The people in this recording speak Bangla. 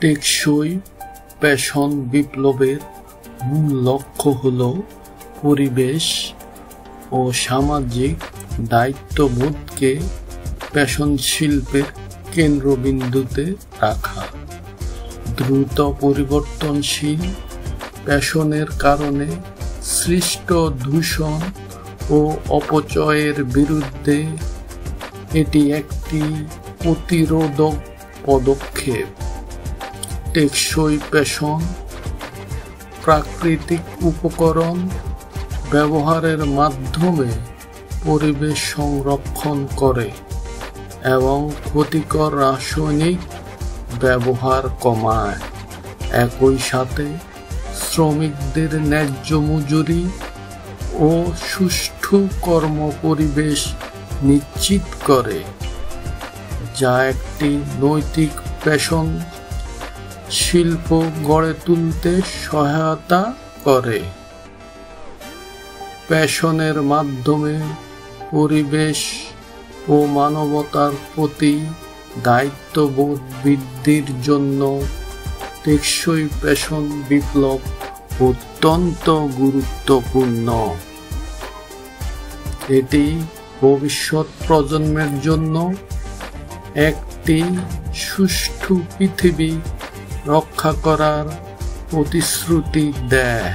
টেকসই ফ্যাশন বিপ্লবের মূল লক্ষ্য হল পরিবেশ ও সামাজিক দায়িত্ববোধকে ফ্যাশন শিল্পের কেন্দ্রবিন্দুতে রাখা। দ্রুত পরিবর্তনশীল ফ্যাশনের কারণে সৃষ্ট দূষণ ও অপচয়ের বিরুদ্ধে এটি একটি প্রতিরোধক পদক্ষেপ। টেকসই ফ্যাশন প্রাকৃতিক উপকরণ ব্যবহারের মাধ্যমে পরিবেশ সংরক্ষণ করে এবং ক্ষতিকর রাসায়নিক ব্যবহার কমায়। একই সাথে শ্রমিকদের ন্যায্য মজুরি ও সুষ্ঠু কর্মপরিবেশ নিশ্চিত করে, যা একটি নৈতিক ফ্যাশন শিল্প গড়ে তুলতে সহায়তা করে। ফ্যাশনের মাধ্যমে পরিবেশ ও মানবতার প্রতি দায়িত্ববোধ বৃদ্ধির জন্য টেকসই ফ্যাশন বিপ্লব অত্যন্ত গুরুত্বপূর্ণ। এটি ভবিষ্যৎ প্রজন্মের জন্য একটি সুষ্ঠু পৃথিবী রক্ষা করার প্রতিশ্রুতি দেয়।